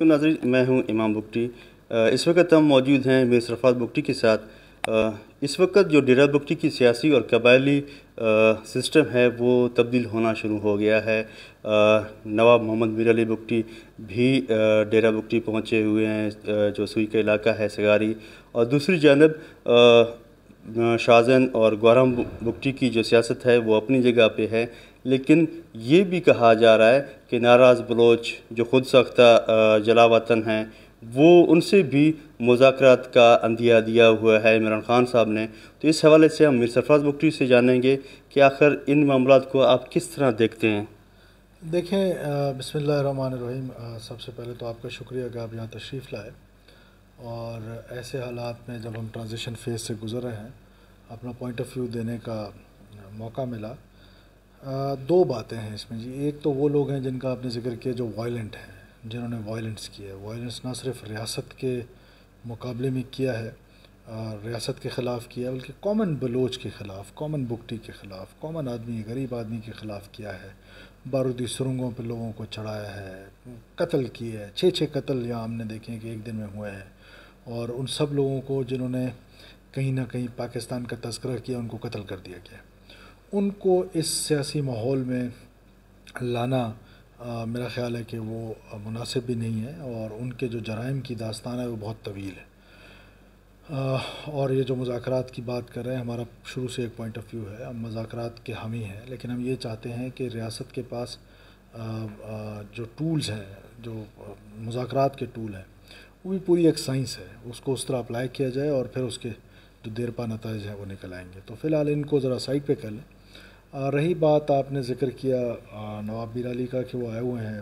تو ناظرین، میں ہوں امام بگٹی۔ اس وقت ہم موجود ہیں میر صفوت بگٹی کے ساتھ۔ اس وقت جو ڈیرہ بگٹی کی سیاسی اور قبائلی سسٹم ہے وہ تبدیل ہونا شروع ہو گیا ہے۔ نواب محمد میر علی بگٹی بھی ڈیرہ بگٹی پہنچے ہوئے ہیں، جو سوئی کا علاقہ ہے سگاری، اور دوسری جانب شاہزین اور گوہرام بگٹی کی جو سیاست ہے وہ اپنی جگہ پہ ہے، لیکن یہ بھی کہا جا رہا ہے کہ ناراض بلوچ جو خود ساختہ جلا وطن ہیں وہ ان سے بھی مذاکرات کا عندیہ دیا ہوا ہے عمران خان صاحب نے۔ تو اس حوالے سے ہم میر صفوت بگٹی سے جانیں گے کہ آخر ان معاملات کو آپ کس طرح دیکھتے ہیں۔ دیکھیں، بسم اللہ الرحمن الرحیم۔ سب سے پہلے تو آپ کا شکریہ کہ آپ یہاں تشریف لائے، اور ایسے حالات میں جب ہم ٹرانزیشن فیز سے گزر رہے ہیں اپنا پوائنٹ آف ویو دینے کا موقع ملا۔ دو باتیں ہیں اس میں جی۔ ایک تو وہ لوگ ہیں جن کا آپ نے ذکر کیا جو وائلنٹ ہیں، جنہوں نے وائلنس کیا ہے۔ وائلنس نہ صرف ریاست کے مقابلے میں کیا ہے، ریاست کے خلاف کیا ہے، بلکہ کامن بلوچ کے خلاف، کامن بگٹی کے خلاف، کامن آدمی، غریب آدمی کے خلاف کیا ہے۔ بارودی سرنگوں پہ لوگوں کو چڑھایا ہے، قتل کیے ہے۔ 6 قتل یہاں ہم نے دیکھے کہ ایک دن میں ہوئے ہیں، اور ان سب لوگوں کو جنہوں نے کہیں نہ کہیں پاکستان کا تذکرہ کیا ان کو قتل کر دیا گیا۔ ان کو اس سیاسی ماحول میں لانا میرا خیال ہے کہ وہ مناسب بھی نہیں ہے، اور ان کے جو جرائم کی داستان ہے وہ بہت طویل ہے۔ اور یہ جو مذاکرات کی بات کر رہے ہیں، ہمارا شروع سے ایک پوائنٹ آف ویو ہے، ہم مذاکرات کے حامی ہیں، لیکن ہم یہ چاہتے ہیں کہ ریاست کے پاس جو ٹولز ہیں، جو مذاکرات کے ٹول ہیں، وہ بھی پوری ایک سائنس ہے، اس کو اس طرح اپلائی کیا جائے اور پھر اس کے جو دیر پا نتائج ہیں وہ نکل آئیں گے۔ تو فی الحال ان کو ذرا سائڈ پہ کر لیں۔ رہی بات آپ نے ذکر کیا نواب میر علی کا کہ وہ آئے ہوئے ہیں،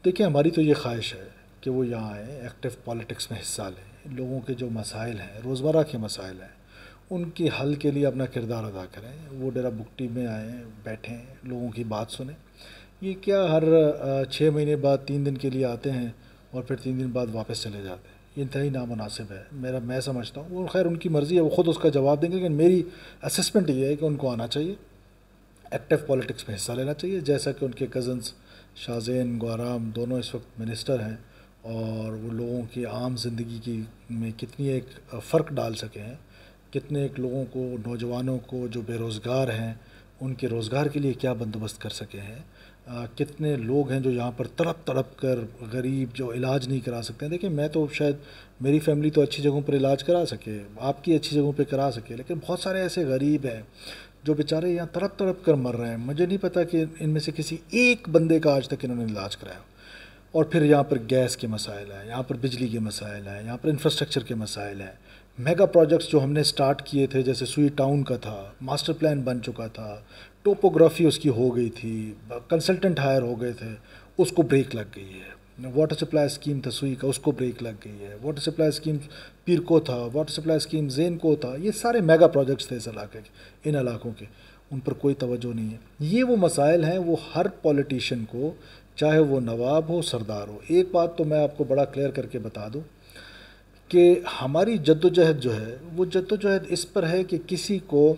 دیکھیں ہماری تو یہ خواہش ہے کہ وہ یہاں آئیں، ایکٹیو پالیٹکس میں حصہ لیں، لوگوں کے جو مسائل ہیں، روزمرہ کے مسائل ہیں، ان کی حل کے لیے اپنا کردار ادا کریں۔ وہ ڈیرہ بگٹی میں آئیں، بیٹھیں، لوگوں کی بات سنیں۔ یہ کیا ہر 6 مہینے بعد 3 دن کے لیے آتے ہیں اور پھر 3 دن بعد واپس چلے جاتے ہیں، یہ انتہائی نامناسب ہے۔ میں سمجھتا ہوں، وہ خیر ان کی مرضی ہے، وہ خود اس کا جواب دیں گے، لیکن میری اسسمنٹ یہ ہے کہ ان کو آنا چاہیے، ایکٹیو پالیٹکس میں حصہ لینا چاہیے، جیسا کہ ان کے کزنز شاہزین، گوہرام دونوں اس وقت منسٹر ہیں، اور وہ لوگوں کی عام زندگی میں کتنی ایک فرق ڈال سکے ہیں، کتنے ایک لوگوں کو، نوجوانوں کو جو بے روزگار ہیں ان کے روزگار کے لیے کیا بندوبست کر سکے ہیں، کتنے لوگ ہیں جو یہاں پر تڑپ تڑپ کر غریب جو علاج نہیں کرا سکتے ہیں۔ دیکھیں میں تو شاید میری فیملی تو اچھی جگہوں پر علاج کرا سکے، آپ کی اچھی جگہوں پہ کرا سکے، لیکن بہت سارے ایسے غریب ہیں جو بیچارے یہاں تڑپ تڑپ کر مر رہے ہیں۔ مجھے نہیں پتہ کہ ان میں سے کسی ایک بندے کا آج تک انہوں نے علاج کرایا۔ اور پھر یہاں پر گیس کے مسائل ہیں، یہاں پر بجلی کے مسائل ہیں، یہاں پر انفراسٹرکچر کے مسائل ہیں۔ میگا پروجیکٹس جو ہم نے سٹارٹ کیے تھے، جیسے سوئی ٹاؤن کا تھا، ماسٹر پلان بن چکا تھا، ٹوپوگرافی اس کی ہو گئی تھی، کنسلٹنٹ ہائر ہو گئے تھے، اس کو بریک لگ گئی ہے۔ واٹر سپلائی اسکیم تھا سوئی کا، اس کو بریک لگ گئی ہے۔ واٹر سپلائی اسکیم پیر کو تھا، واٹر سپلائی اسکیم زین کو تھا، یہ سارے میگا پروجیکٹس تھے اس علاقے کے، ان علاقوں کے، ان پر کوئی توجہ نہیں ہے۔ یہ وہ مسائل ہیں، وہ ہر پولیٹیشین کو، چاہے وہ نواب ہو، سردار ہو۔ ایک بات تو میں آپ کو بڑا کلیئر کر کے بتا دوں کہ ہماری جدوجہد جو ہے وہ جدوجہد اس پر ہے کہ کسی کو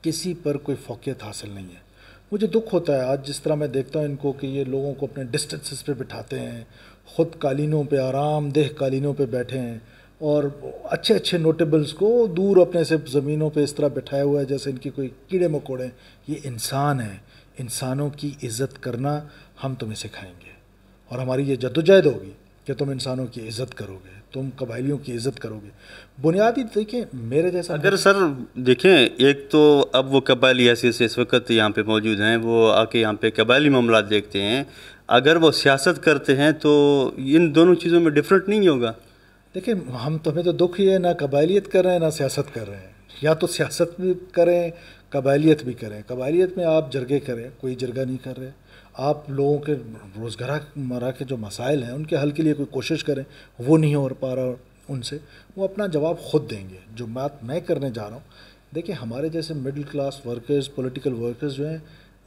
کسی پر کوئی فوقیت حاصل نہیں ہے۔ مجھے دکھ ہوتا ہے آج جس طرح میں دیکھتا ہوں ان کو کہ یہ لوگوں کو اپنے ڈسٹنسز پہ بٹھاتے ہیں، خود قالینوں پہ، آرام دہ قالینوں پہ بیٹھے ہیں، اور اچھے اچھے نوٹیبلز کو دور اپنے سے زمینوں پہ اس طرح بٹھایا ہوا ہے جیسے ان کی کوئی کیڑے مکوڑے ہیں۔ یہ انسان ہیں، انسانوں کی عزت کرنا ہم تمہیں سکھائیں گے، اور ہماری یہ جدوجہد ہوگی کہ تم انسانوں کی عزت کرو گے، تم قبائلیوں کی عزت کرو گے۔ بنیادی دیکھیں میرے جیسا اگر سر دیکھیں، ایک تو اب وہ قبائلی حیثیت سے اس وقت یہاں پہ موجود ہیں، وہ آ کے یہاں پہ قبائلی معاملات دیکھتے ہیں، اگر وہ سیاست کرتے ہیں تو ان دونوں چیزوں میں ڈفرینٹ نہیں ہوگا۔ دیکھیں ہمیں تو دکھ ہی ہے، نہ قبائلیت کر رہے ہیں نہ سیاست کر رہے ہیں۔ یا تو سیاست بھی کریں، قبائلیت بھی کریں۔ قبائلیت میں آپ جرگے کریں، کوئی جرگہ نہیں کر رہے۔ آپ لوگوں کے روزگار مرا کے جو مسائل ہیں ان کے حل کے لیے کوئی کوشش کریں، وہ نہیں ہو پا رہا ان سے، وہ اپنا جواب خود دیں گے۔ جو بات میں کرنے جا رہا ہوں، دیکھیں ہمارے جیسے middle class workers, political workers جو ہیں،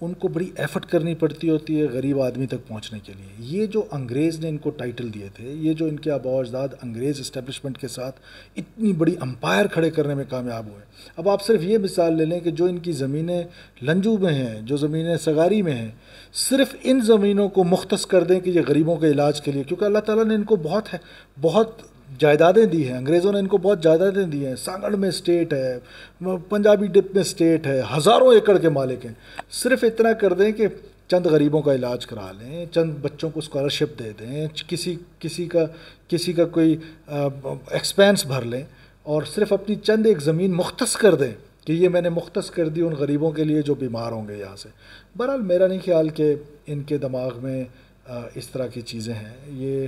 ان کو بڑی ایفرٹ کرنی پڑتی ہوتی ہے غریب آدمی تک پہنچنے کے لیے. یہ جو انگریز نے ان کو ٹائٹل دیے تھے, یہ جو ان کے آباء و اجداد انگریز اسٹیبلشمنٹ کے ساتھ اتنی بڑی امپائر کھڑے کرنے میں کامیاب ہوئے. اب آپ صرف یہ مثال لے لیں کہ جو ان کی زمینیں لنجو میں ہیں, جو زمینیں سگاری میں ہیں, صرف ان زمینوں کو مختص کر دیں کہ یہ غریبوں کے علاج کے لیے, کیونکہ اللہ تعالیٰ نے ان کو بہت جائیدادیں دی ہیں, انگریزوں نے ان کو بہت جائیدادیں دی ہیں. سانگڑ میں اسٹیٹ ہے, پنجابی ڈپ میں اسٹیٹ ہے, ہزاروں ایکڑ کے مالک ہیں. صرف اتنا کر دیں کہ چند غریبوں کا علاج کرا لیں, چند بچوں کو اسکالرشپ دے دیں, کسی کا کوئی ایکسپینس بھر لیں, اور صرف اپنی چند ایک زمین مختص کر دیں کہ یہ میں نے مختص کر دی ان غریبوں کے لیے جو بیمار ہوں گے یہاں سے. بہرحال میرا نہیں خیال کہ ان کے دماغ میں اس طرح کی چیزیں ہیں. یہ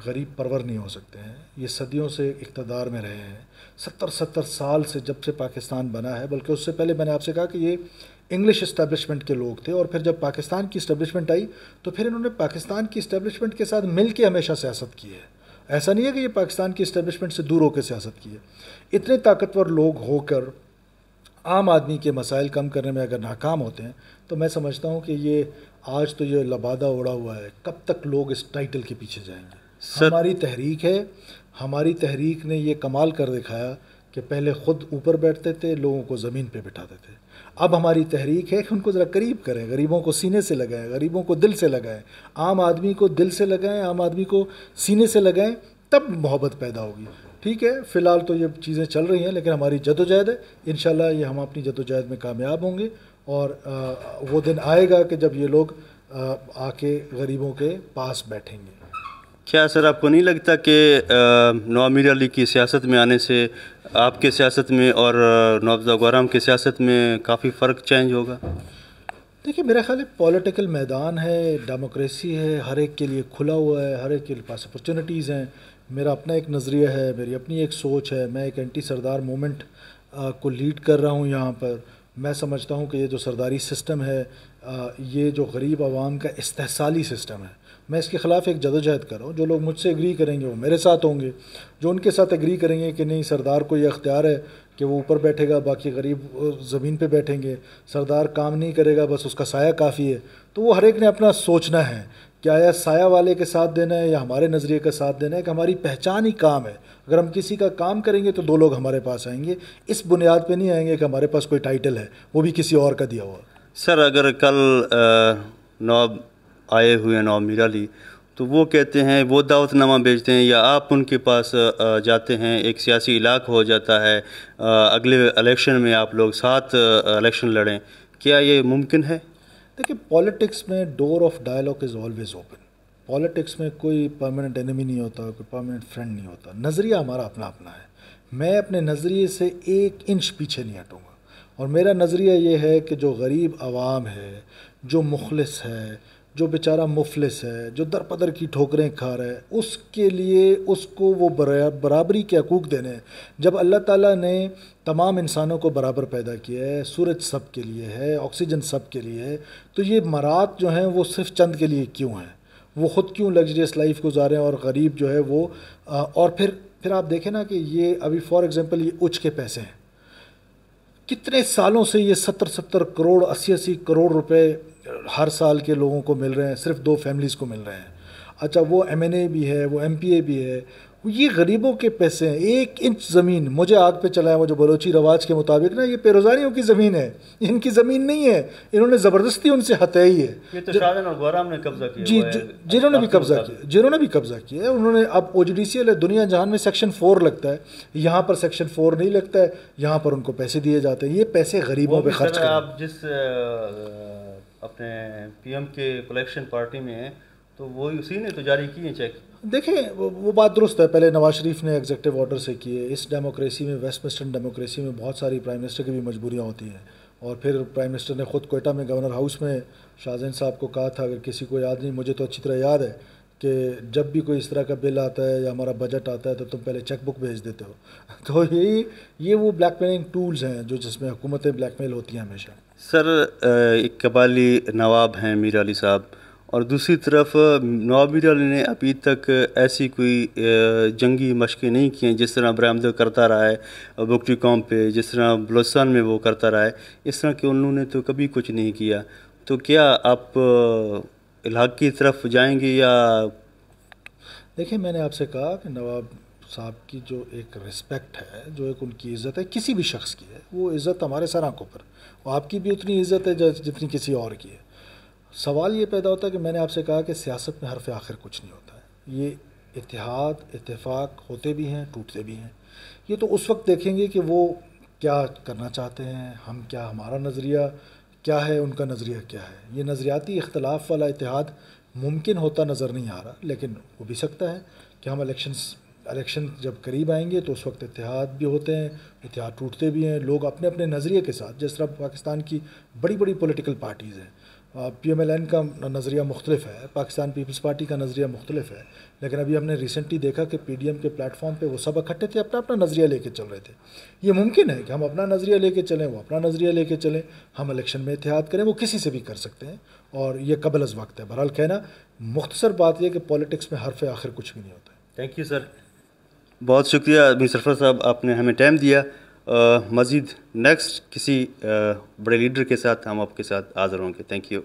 غریب پرور نہیں ہو سکتے ہیں. یہ صدیوں سے اقتدار میں رہے ہیں, 70 سال سے جب سے پاکستان بنا ہے, بلکہ اس سے پہلے میں نے آپ سے کہا کہ یہ انگلش اسٹیبلشمنٹ کے لوگ تھے, اور پھر جب پاکستان کی اسٹیبلشمنٹ آئی تو پھر انہوں نے پاکستان کی اسٹیبلشمنٹ کے ساتھ مل کے ہمیشہ سیاست کی ہے. ایسا نہیں ہے کہ یہ پاکستان کی اسٹیبلشمنٹ سے دور ہو کے سیاست کی ہے. اتنے طاقتور لوگ ہو کر عام آدمی کے مسائل کم کرنے میں اگر ناکام ہوتے ہیں تو میں سمجھتا وں کہ یہ آج تو یہ لبادہ اڑا ہوا ہے, کب تک لوگ اس ٹائٹل کے پیچھے جائیں گے. ہماری تحریک ہے, ہماری تحریک نے یہ کمال کر دکھایا کہ پہلے خود اوپر بیٹھتے تھے, لوگوں کو زمین پہ بٹھاتے تھے. اب ہماری تحریک ہے کہ ان کو ذرا قریب کریں, غریبوں کو سینے سے لگائیں, غریبوں کو دل سے لگائیں, عام آدمی کو دل سے لگائیں, عام آدمی کو سینے سے لگائیں, تب محبت پیدا ہوگی. ٹھیک ہے, فی الحال تو یہ چیزیں چل رہی ہیں, لیکن ہماری جدوجہد ہے, انشاءاللہ یہ ہم اپنی جدوجہد میں کامیاب ہوں گے, اور وہ دن آئے گا کہ جب یہ لوگ آ کے غریبوں کے پاس بیٹھیں گے. کیا سر آپ کو نہیں لگتا کہ نواب میر علی کی سیاست میں آنے سے آپ کے سیاست میں اور نواب زاغورام کی سیاست میں کافی فرق چینج ہوگا؟ دیکھیے, میرا خیال ہے پولیٹیکل میدان ہے, ڈیموکریسی ہے, ہر ایک کے لیے کھلا ہوا ہے, ہر ایک کے پاس اپرچونیٹیز ہیں. میرا اپنا ایک نظریہ ہے, میری اپنی ایک سوچ ہے. میں ایک اینٹی سردار مومنٹ کو لیڈ کر رہا ہوں یہاں پر. میں سمجھتا ہوں کہ یہ جو سرداری سسٹم ہے, یہ جو غریب عوام کا استحصالی سسٹم ہے, میں اس کے خلاف ایک جدوجہد کر رہا ہوں. جو لوگ مجھ سے ایگری کریں گے وہ میرے ساتھ ہوں گے, جو ان کے ساتھ ایگری کریں گے کہ نہیں سردار کو یہ اختیار ہے کہ وہ اوپر بیٹھے گا, باقی غریب زمین پہ بیٹھیں گے, سردار کام نہیں کرے گا, بس اس کا سایہ کافی ہے, تو وہ ہر ایک نے اپنا سوچنا ہے کہ آیا سایہ والے کے ساتھ دینا ہے یا ہمارے نظریے کا ساتھ دینا ہے. کہ ہماری پہچان ہی کام ہے. اگر ہم کسی کا کام کریں گے تو دو لوگ ہمارے پاس آئیں گے, اس بنیاد پہ نہیں آئیں گے کہ ہمارے پاس کوئی ٹائٹل ہے, وہ بھی کسی اور کا دیا ہوا. سر اگر کل نواب آئے ہوئے نواب میر علی, تو وہ کہتے ہیں, وہ دعوت نامہ بھیجتے ہیں یا آپ ان کے پاس جاتے ہیں, ایک سیاسی علاقہ ہو جاتا ہے, اگلے الیکشن میں آپ لوگ ساتھ الیکشن لڑیں, کیا یہ ممکن ہے؟ دیکھیں, پالیٹکس میں ڈور of dialogue is always open. Politics میں کوئی پرماننٹ انیمی نہیں ہوتا, کوئی پرماننٹ فرینڈ نہیں ہوتا. نظریہ ہمارا اپنا اپنا ہے. میں اپنے نظریے سے 1 انچ پیچھے نہیں ہٹوں گا, اور میرا نظریہ یہ ہے کہ جو غریب عوام ہے, جو مخلص ہے, جو بیچارہ مفلس ہے, جو در پدر کی ٹھوکریں کھا رہا ہے, اس کے لیے اس کو وہ برابری کے حقوق دینے ہیں. جب اللہ تعالیٰ نے تمام انسانوں کو برابر پیدا کیا ہے, سورج سب کے لیے ہے, آکسیجن سب کے لیے ہے, تو یہ مراد جو ہیں وہ صرف چند کے لیے کیوں ہیں؟ وہ خود کیوں لگژریس لائف گزاریں, اور غریب جو ہے وہ اور پھر آپ دیکھیں نا کہ یہ ابھی فار ایگزامپل یہ اچ کے پیسے ہیں, کتنے سالوں سے یہ 70 کروڑ 80 کروڑ روپے ہر سال کے لوگوں کو مل رہے ہیں, صرف 2 فیملیز کو مل رہے ہیں. اچھا, وہ MNA بھی ہے, وہ MPA بھی ہے, یہ غریبوں کے پیسے ہیں. 1 انچ زمین مجھے آگ پہ چلایا, وہ جو بلوچی رواج کے مطابق نا, یہ پیروزاریوں کی زمین ہے, ان کی زمین نہیں ہے, انہوں نے زبردستی ان سے ہتھیائی ہے. یہ تو شاہجہاں اور گورام نے قبضہ کیا. جی, جنہوں نے بھی قبضہ کیا ہے, انہوں نے. اب OGDCL ہے, دنیا جہان میں سیکشن 4 لگتا ہے, یہاں پر سیکشن 4 نہیں لگتا ہے, یہاں پر ان کو پیسے دیے جاتے ہیں. یہ پیسے غریبوں پہ خرچ کریں. آپ جس اپنے PM کے کلیکشن پارٹی میں ہیں, تو وہی اسی نے تو جاری کی ہے چیک. دیکھیں, وہ بات درست ہے, پہلے نواز شریف نے ایگزیکٹو آرڈر سے کیے. اس ڈیموکریسی میں, ویسٹ ویسٹرن ڈیموکریسی میں بہت ساری پرائم منسٹر کی بھی مجبوریاں ہوتی ہیں, اور پھر پرائم منسٹر نے خود کوئٹہ میں گورنر ہاؤس میں شاہزین صاحب کو کہا تھا, اگر کسی کو یاد نہیں, مجھے تو اچھی طرح یاد ہے کہ جب بھی کوئی اس طرح کا بل آتا ہے یا ہمارا بجٹ آتا ہے تو تم پہلے چیک بک بھیج دیتے ہو. تو یہ وہ بلیک میلنگ ٹولز ہیں جو جس میں حکومتیں بلیک میل ہوتی ہیں ہمیشہ. سر, ایک قبائلی نواب ہیں میر علی صاحب, اور دوسری طرف نواب میر علی نے ابھی تک ایسی کوئی جنگی مشقیں نہیں کی ہیں جس طرح برآمدہ کرتا رہا ہے بگٹی قوم پہ, جس طرح بلوچستان میں وہ کرتا رہا ہے, اس طرح کہ انہوں نے تو کبھی کچھ نہیں کیا. تو کیا آپ الحاق کی طرف جائیں گے یا؟ دیکھیں میں نے آپ سے کہا کہ نواب صاحب کی جو ایک رسپیکٹ ہے، جو ایک ان کی عزت ہے، کسی بھی شخص کی ہے، وہ عزت ہمارے سر آنکھوں پر، اور آپ کی بھی اتنی عزت ہے جتنی کسی اور کی ہے۔ سوال یہ پیدا ہوتا ہے کہ میں نے آپ سے کہا کہ سیاست میں حرف آخر کچھ نہیں ہوتا ہے، یہ اتحاد اتفاق ہوتے بھی ہیں ٹوٹتے بھی ہیں، یہ تو اس وقت دیکھیں گے کہ وہ کیا کرنا چاہتے ہیں، ہم کیا، ہمارا نظریہ کیا ہے، ان کا نظریہ کیا ہے۔ یہ نظریاتی اختلاف والا اتحاد ممکن ہوتا نظر نہیں آ رہا، لیکن ہو بھی سکتا ہے کہ ہم الیکشن جب قریب آئیں گے تو اس وقت اتحاد بھی ہوتے ہیں، اتحاد ٹوٹتے بھی ہیں، لوگ اپنے اپنے نظریے کے ساتھ، جس طرح پاکستان کی بڑی بڑی پولیٹیکل پارٹیز ہیں، پی ایم ایل این کا نظریہ مختلف ہے، پاکستان پیپلز پارٹی کا نظریہ مختلف ہے، لیکن ابھی ہم نے ریسنٹلی دیکھا کہ پی ڈی ایم کے پلیٹ فارم پہ وہ سب اکٹھے تھے، اپنا اپنا نظریہ لے کے چل رہے تھے۔ یہ ممکن ہے کہ ہم اپنا نظریہ لے کے چلیں، وہ اپنا نظریہ لے کے چلیں، ہم الیکشن میں اتحاد کریں، وہ کسی سے بھی کر سکتے ہیں، اور یہ قبل از وقت ہے۔ بہرحال کہنا مختصر بات یہ کہ پولیٹکس میں حرف آخر کچھ بھی نہیں ہوتا ہے۔ تھینک یو سر، بہت شکریہ میر سرفراز صاحب، آپ نے ہمیں ٹائم دیا۔ مزید نیکسٹ کسی بڑے لیڈر کے ساتھ ہم آپ کے ساتھ حاضر ہوں گے۔ Thank you.